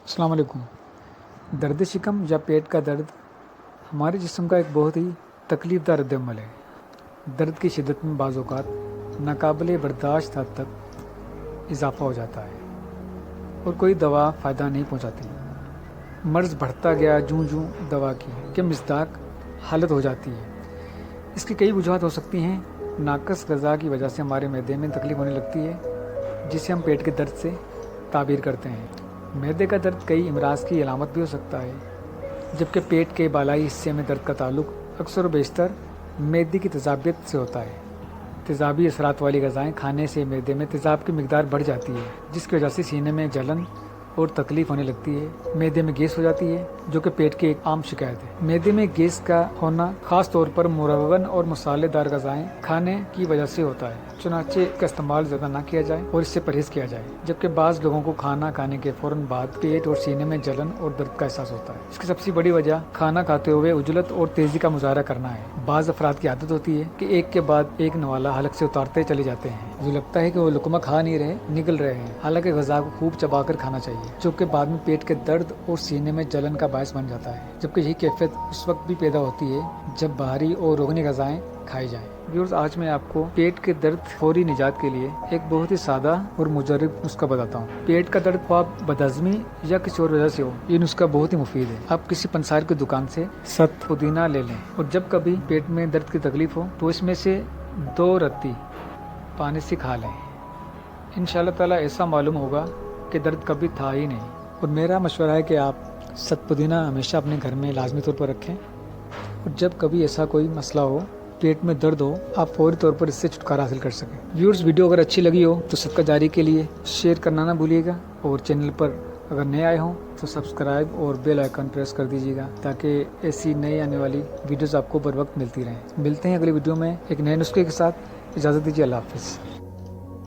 السلام علیکم۔ درد شکم یا پیٹ کا درد ہمارے جسم کا ایک بہت ہی تکلیف دہ رد عمل ہے۔ درد کی شدت میں بعض اوقات ناقابل برداشت حد تک اضافہ ہو جاتا ہے اور کوئی دوا فائدہ نہیں پہنچاتی۔ مرض بڑھتا گیا جوں جوں دوا کی مصداق حالت ہو جاتی ہے۔ اس کی کئی وجوہات ہو سکتی ہیں۔ ناقص غذا کی وجہ سے ہمارے معدے میں تکلیف ہونے لگتی ہے، جسے ہم پیٹ کے درد سے تعبیر کرتے ہیں۔ معدے کا درد کئی امراض کی علامت بھی ہو سکتا ہے، جبکہ پیٹ کے بالائی حصے میں درد کا تعلق اکثر و بیشتر معدے کی تیزابیت سے ہوتا ہے۔ تیزابی اثرات والی غذائیں کھانے سے معدے میں تیزاب کی مقدار بڑھ جاتی ہے، جس کی وجہ سے سینے میں جلن اور تکلیف ہونے لگتی ہے۔ معدے میں گیس ہو جاتی ہے، جو کہ پیٹ کی ایک عام شکایت ہے۔ معدے میں گیس کا ہونا خاص طور پر مرغن اور مسالے دار غذائیں کھانے کی وجہ سے ہوتا ہے، چنانچہ اس کا استعمال زیادہ نہ کیا جائے اور اس سے پرہیز کیا جائے۔ جبکہ بعض لوگوں کو کھانا کھانے کے فوراً بعد پیٹ اور سینے میں جلن اور درد کا احساس ہوتا ہے۔ اس کی سب سے بڑی وجہ کھانا کھاتے ہوئے عجلت اور تیزی کا مظاہرہ کرنا ہے۔ بعض افراد کی عادت ہوتی ہے کہ ایک کے بعد ایک نوالا حلق سے اتارتے چلے جاتے ہیں۔ جو لگتا ہے کہ وہ لقمہ کھا نہیں رہے، نگل رہے ہیں، حالانکہ غذا کو خوب چبا کر کھانا چاہیے، جو کہ بعد میں پیٹ کے درد اور سینے میں جلن کا باعث بن جاتا ہے۔ جبکہ یہی کیفیت اس وقت بھی پیدا ہوتی ہے جب باہری اور روغنی غذائیں کھائی جائیں۔ ویورز، آج میں آپ کو پیٹ کے درد فوری نجات کے لیے ایک بہت ہی سادہ اور مجرب نسخہ بتاتا ہوں۔ پیٹ کا درد خواہ بدہضمی یا کسی اور وجہ سے ہو، یہ نسخہ بہت ہی مفید ہے۔ آپ کسی پنسار کی دکان سے ست پودینہ لے لیں اور جب کبھی پیٹ میں درد کی تکلیف ہو تو اس میں سے 2 رتی پانی سے کھا لیں۔ انشاءاللہ تعالیٰ ایسا معلوم ہوگا کہ درد کبھی تھا ہی نہیں۔ اور میرا مشورہ ہے کہ آپ ست پودینہ ہمیشہ اپنے گھر میں لازمی طور پر رکھیں، اور جب کبھی ایسا کوئی مسئلہ ہو، پیٹ میں درد ہو، آپ فوری طور پر اس سے چھٹکارا حاصل کر سکیں۔ ویورز، ویڈیو اگر اچھی لگی ہو تو صدقہ جاری کے لیے شیئر کرنا نہ بھولیے گا، اور چینل پر اگر نئے آئے ہوں تو سبسکرائب اور بیل آئیکن پریس کر دیجیے گا، تاکہ ایسی نئی آنے والی ویڈیوز آپ کو بر وقت ملتی رہیں۔ ملتے ہیں اگلی ویڈیو میں ایک نئے نسخے کے ساتھ۔ اجازت دیجیے، اللہ حافظ۔